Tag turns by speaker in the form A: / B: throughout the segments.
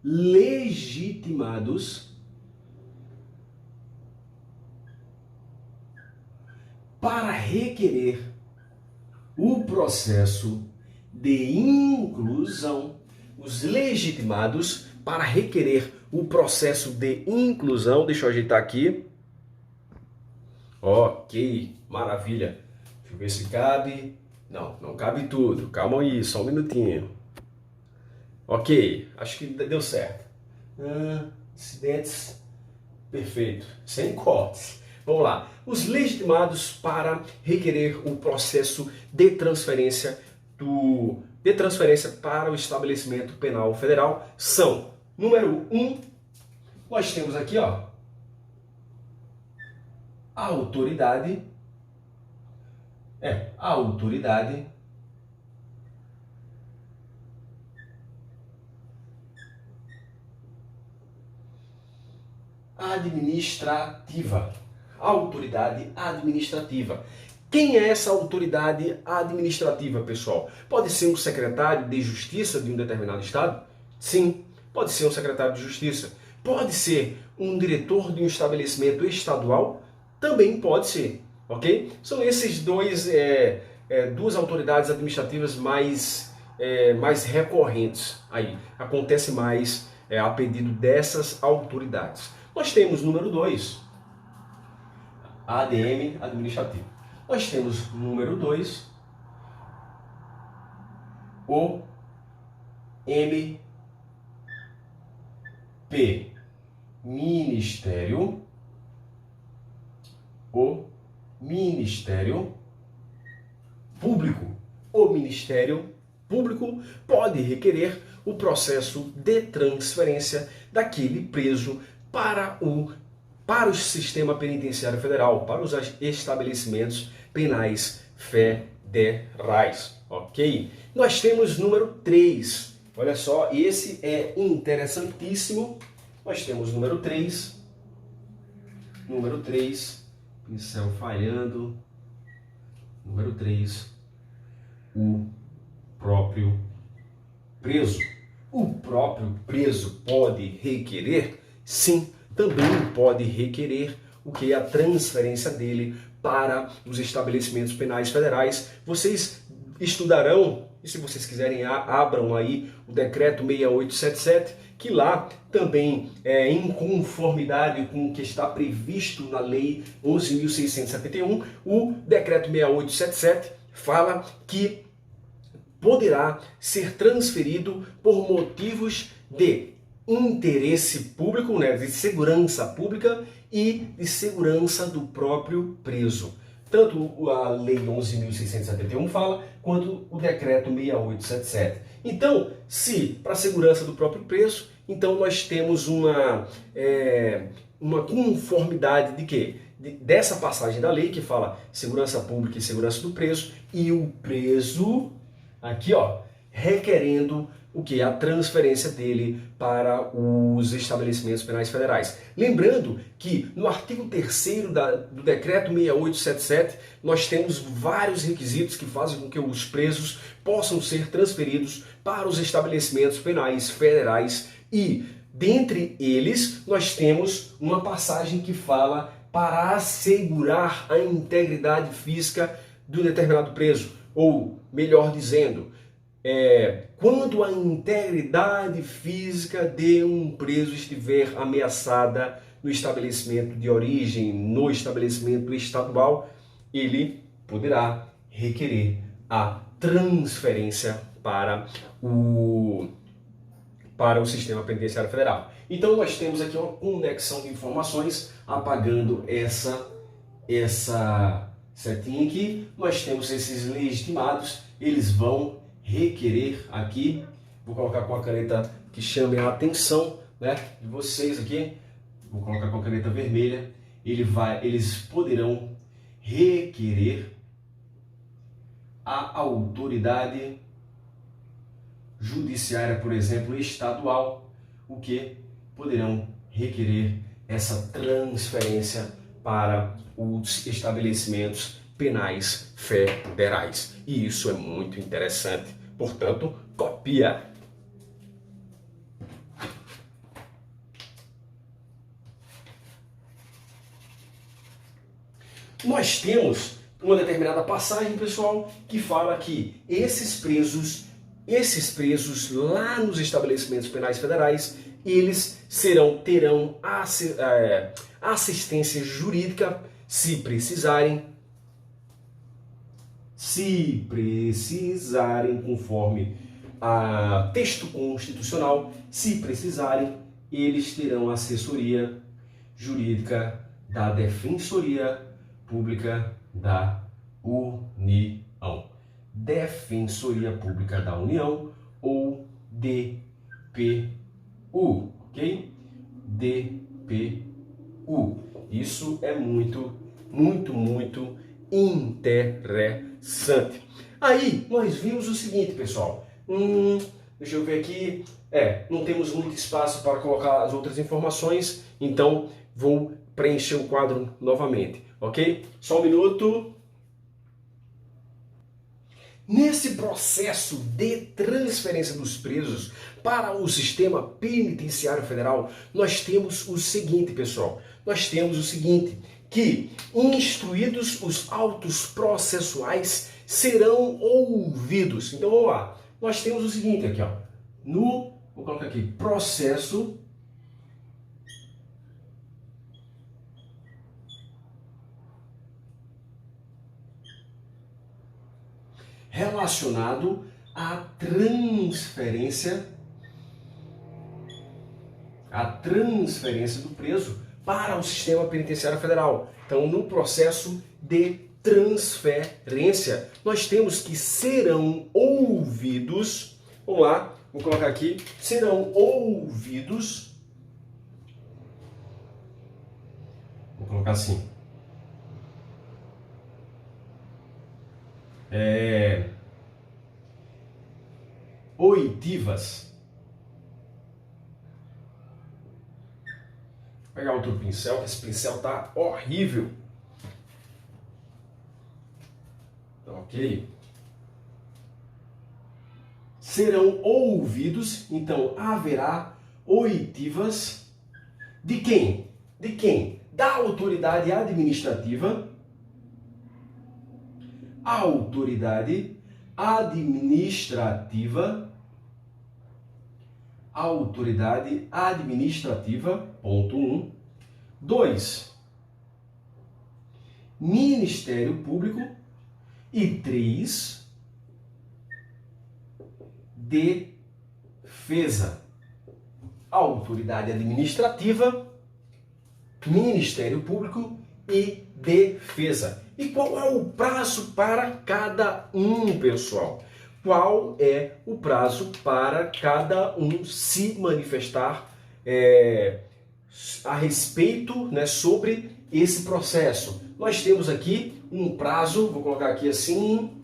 A: legitimados para requerer o processo de inclusão. Os legitimados para requerer o processo de inclusão. Deixa eu ajeitar aqui. Ok, maravilha. Deixa eu ver se cabe. Não, não cabe tudo. Calma aí, só um minutinho. Ok, acho que deu certo. Incidentes, perfeito, sem cortes. Vamos lá. Os legitimados para requerer o processo de transferência para o estabelecimento penal federal são: número 1, nós temos aqui, ó, a autoridade administrativa. Autoridade administrativa. Quem é essa autoridade administrativa, pessoal? Pode ser um secretário de justiça de um determinado estado? Sim, pode ser um secretário de justiça. Pode ser um diretor de um estabelecimento estadual? Também pode ser, ok? São esses duas autoridades administrativas mais recorrentes aí. Acontece mais a pedido dessas autoridades. Nós temos número 2, ADM administrativo. Nós temos número 2, o MP, Ministério Público. O Ministério Público pode requerer o processo de transferência daquele preso para o sistema penitenciário federal, para os estabelecimentos penais federais, ok? Nós temos número 3, olha só, esse é interessantíssimo. Nós temos número 3, pincel falhando, número 3, o próprio preso. O próprio preso pode requerer? Sim, também pode requerer o que? A transferência dele para os estabelecimentos penais federais. Vocês estudarão, e se vocês quiserem, abram aí o decreto 6877, que lá também é em conformidade com o que está previsto na lei 11.671, o decreto 6877 fala que poderá ser transferido por motivos de interesse público, né, de segurança pública e de segurança do próprio preso. Tanto a lei 11.671 fala, quanto o decreto 6877. Então, se para a segurança do próprio preso, então nós temos uma conformidade de quê? Dessa passagem da lei que fala segurança pública e segurança do preso, e o preso, aqui ó, requerendo o que? A transferência dele para os estabelecimentos penais federais. Lembrando que no artigo 3º do decreto 6877, nós temos vários requisitos que fazem com que os presos possam ser transferidos para os estabelecimentos penais federais, e dentre eles nós temos uma passagem que fala para assegurar a integridade física do determinado preso, ou melhor dizendo, quando a integridade física de um preso estiver ameaçada no estabelecimento de origem, no estabelecimento estadual, ele poderá requerer a transferência para o sistema penitenciário federal. Então nós temos aqui uma conexão de informações, apagando essa setinha aqui. Nós temos esses legitimados, eles vão requerer aqui, vou colocar com a caneta que chame a atenção, né, de vocês aqui, vou colocar com a caneta vermelha, eles poderão requerer a autoridade judiciária, por exemplo, estadual, o que poderão requerer essa transferência para os estabelecimentos penais federais. E isso é muito interessante. Portanto, copia. nós temos uma determinada passagem, pessoal, que fala que esses presos lá nos estabelecimentos penais federais, eles terão assistência jurídica se precisarem, conforme a texto constitucional, se precisarem, eles terão assessoria jurídica da Defensoria Pública da União. Defensoria Pública da União, ou DPU, ok? DPU. Isso é muito interessante. Aí, nós vimos o seguinte, pessoal. Deixa eu ver aqui. Não temos muito espaço para colocar as outras informações, então vou preencher o quadro novamente, ok? Só um minuto. Nesse processo de transferência dos presos para o sistema penitenciário federal, nós temos o seguinte, pessoal. Nós temos o seguinte, que instruídos os autos processuais serão ouvidos. Então, vamos lá. Nós temos o seguinte aqui, ó. Vou colocar aqui, processo relacionado à transferência do preso para o sistema penitenciário federal. Então, no processo de transferência, nós temos que serão ouvidos, vamos lá, vou colocar aqui, serão ouvidos, vou colocar assim, oitivas. Vou pegar outro pincel, que esse pincel tá horrível. Ok. Serão ouvidos, então haverá oitivas de quem? De quem? Da autoridade administrativa. Autoridade administrativa, ponto 1. 2. Ministério Público. E 3. Defesa. Autoridade administrativa, Ministério Público e defesa. E qual é o prazo para cada um, pessoal? Qual é o prazo para cada um se manifestar a respeito, né, sobre esse processo? Nós temos aqui um prazo, vou colocar aqui assim,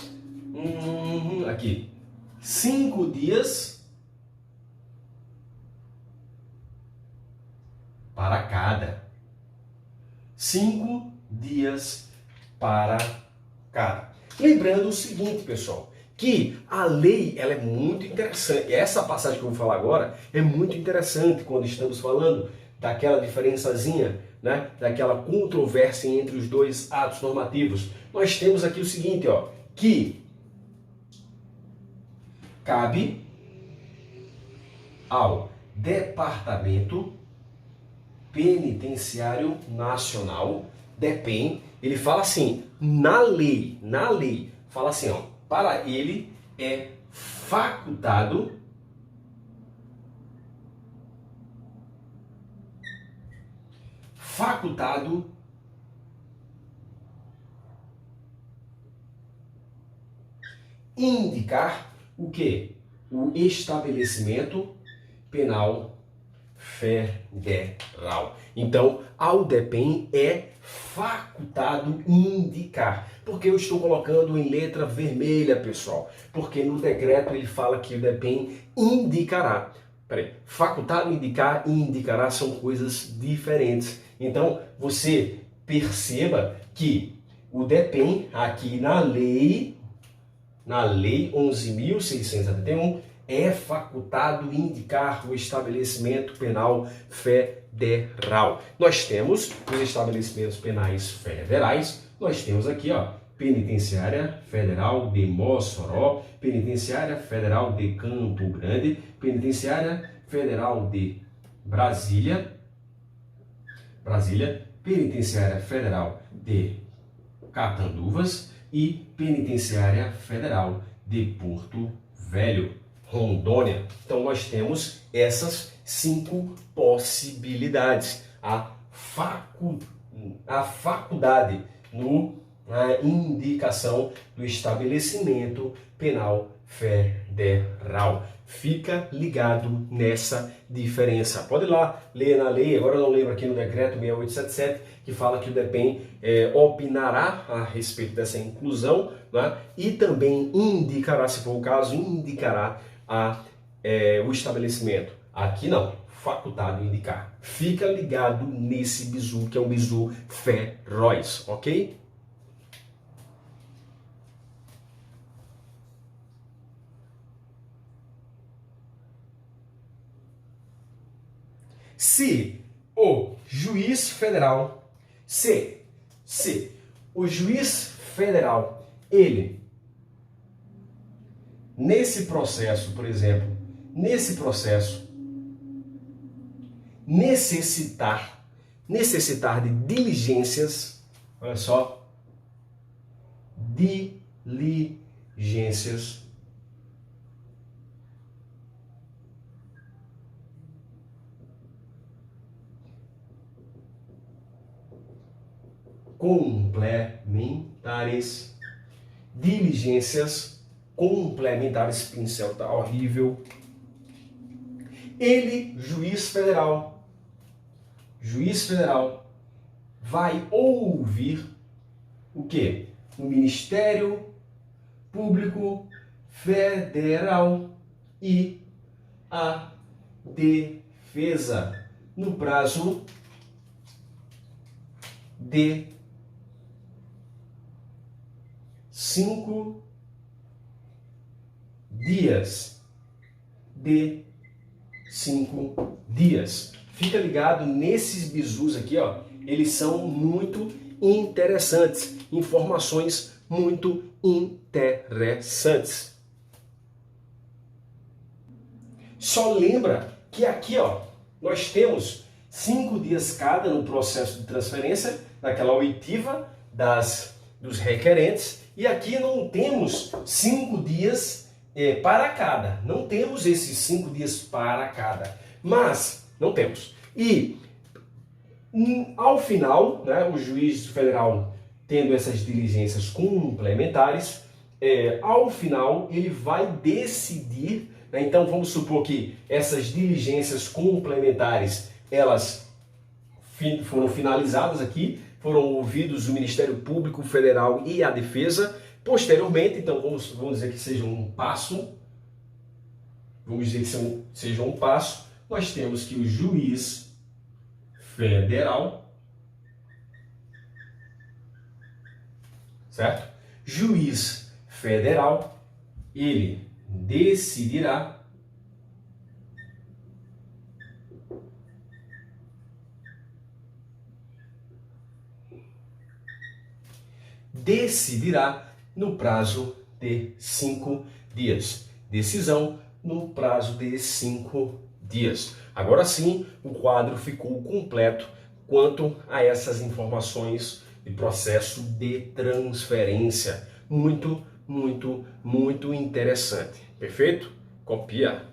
A: aqui, 5 dias para cada. 5 dias para cada. Lembrando o seguinte, pessoal, que a lei ela é muito interessante. Essa passagem que eu vou falar agora é muito interessante quando estamos falando daquela diferençazinha, né, daquela controvérsia entre os dois atos normativos. Nós temos aqui o seguinte, ó, que cabe ao Departamento Penitenciário Nacional, DEPEN, ele fala assim, na lei, fala assim, ó, para ele é facultado indicar o quê? O estabelecimento penal federal. Então, ao DEPEN é facultado indicar. Porque eu estou colocando em letra vermelha, pessoal? Porque no decreto ele fala que o DEPEN indicará. Peraí, facultado indicar e indicará são coisas diferentes. Então, você perceba que o DEPEN, aqui na lei 11.671, é facultado indicar o estabelecimento penal federal. Nós temos os estabelecimentos penais federais, nós temos aqui, ó, Penitenciária Federal de Mossoró, Penitenciária Federal de Campo Grande, Penitenciária Federal de Brasília, Penitenciária Federal de Catanduvas e Penitenciária Federal de Porto Velho, Rondônia. Então nós temos essas 5 possibilidades. A faculdade na indicação do estabelecimento penal federal. Fica ligado nessa diferença. Pode ir lá ler na lei, agora eu não lembro aqui no decreto 6877, que fala que o DEPEN opinará a respeito dessa inclusão, né? E também indicará, se for o caso, indicará o estabelecimento. Aqui não, facultado indicar. Fica ligado nesse bizu, que é um bizu feroz, ok? Se o juiz federal, o juiz federal, ele, nesse processo, por exemplo, necessitar de diligências, olha só, diligências complementares, pincel tá horrível. Ele, juiz federal, vai ouvir o quê? O Ministério Público Federal e a defesa no prazo de 5 dias. Fica ligado nesses bizus aqui, ó. Eles são muito interessantes. Informações muito interessantes. Só lembra que aqui, ó, nós temos 5 dias cada no processo de transferência, daquela oitiva dos requerentes, e aqui não temos 5 dias para cada. Não temos esses 5 dias para cada. Mas, não temos. E, ao final, né, o juiz federal tendo essas diligências complementares, ao final ele vai decidir, né, então vamos supor que essas diligências complementares, elas foram finalizadas aqui, foram ouvidos o Ministério Público Federal e a Defesa. Posteriormente, então vamos dizer que seja um passo, nós temos que o juiz federal, certo? Juiz federal, ele decidirá no prazo de 5 dias. Decisão no prazo de 5 dias. Agora sim, o quadro ficou completo quanto a essas informações de processo de transferência. Muito, muito, muito interessante. Perfeito? Copia.